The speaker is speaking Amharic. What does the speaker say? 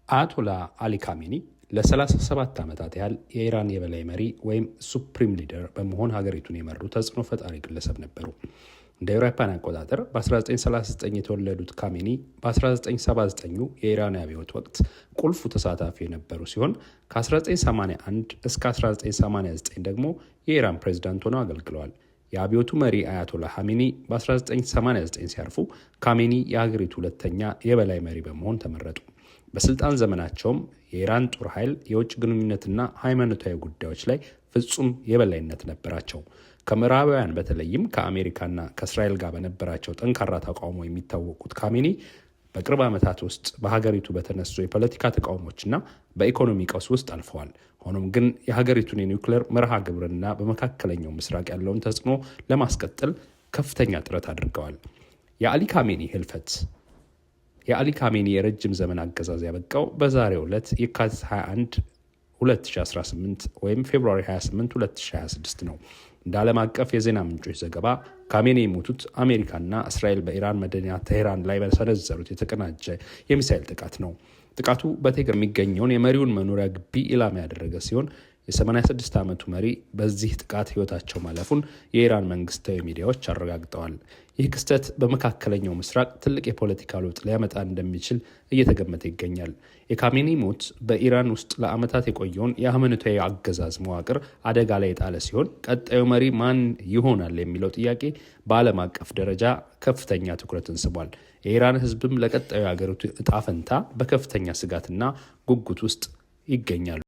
አያቶላ አሊ ካሜኒ ለ37 ዓመታት ያህል የኢራን የበላይ መሪ ወይም ሱፕሪም ሊደር በመሆን ሀገሪቱን የመሩ ተጽዕኖ ፈጣሪ ግለሰብ ነበሩ። እንደ አውሮፓውያን አቆጣጠር በ1939 የተወለዱት ካሜኒ በ1979 የኢራን አብዮት ወቅት ቁልፍ ተሳታፊ የነበሩ ሲሆን ከ1981 እስከ 1989 ደግሞ የኢራን ፕሬዝዳንት ሆነው አገልግለዋል። የአብዮቱ መሪ አያቶላ ኻሜኒ በ1989 ሲያርፉ ካሜኒ የሀገሪቱ ሁለተኛ የበላይ መሪ በመሆን ተመረጡ። በስልጣን ዘመናቸውም የኢራን ጦር ኃይል የውጭ ግንኙነትና ሃይማኖታዊ ጉዳዮች ላይ ፍጹም የበላይነት ነበራቸው። ከምዕራባውያን በተለይም ከአሜሪካና ከእስራኤል ጋር በነበራቸው ጠንካራ ተቃውሞ የሚታወቁት ካሜኒ በቅርብ ዓመታት ውስጥ በሀገሪቱ በተነሱ የፖለቲካ ተቃውሞችና በኢኮኖሚ ቀውስ ውስጥ አልፈዋል። ሆኖም ግን የሀገሪቱን የኒውክሌር መርሃ ግብርና በመካከለኛው ምስራቅ ያለውን ተጽዕኖ ለማስቀጠል ከፍተኛ ጥረት አድርገዋል። የአሊ ካሜኒ ህልፈት የአሊ ካሜኒ የረጅም ዘመን አገዛዝ ያበቃው በዛሬው ዕለት የካቲት 21 2018 ወይም ፌብሩዋሪ 28 2026 ነው። እንደ ዓለም አቀፍ የዜና ምንጮች ዘገባ ካሜኒ የሞቱት አሜሪካና እስራኤል በኢራን መዲና ቴህራን ላይ በሰነዘሩት የተቀናጀ የሚሳኤል ጥቃት ነው። ጥቃቱ በቴህራን የሚገኘውን የመሪውን መኖሪያ ግቢ ኢላማ ያደረገ ሲሆን የ86 ዓመቱ መሪ በዚህ ጥቃት ህይወታቸው ማለፉን የኢራን መንግስታዊ ሚዲያዎች አረጋግጠዋል። ይህ ክስተት በመካከለኛው ምስራቅ ትልቅ የፖለቲካ ለውጥ ሊያመጣ እንደሚችል እየተገመተ ይገኛል። የካሜኒ ሞት በኢራን ውስጥ ለዓመታት የቆየውን የሃይማኖታዊ አገዛዝ መዋቅር አደጋ ላይ የጣለ ሲሆን ቀጣዩ መሪ ማን ይሆናል የሚለው ጥያቄ በዓለም አቀፍ ደረጃ ከፍተኛ ትኩረትን ስቧል። የኢራን ህዝብም ለቀጣዩ የሀገሪቱ እጣ ፈንታ በከፍተኛ ስጋትና ጉጉት ውስጥ ይገኛሉ።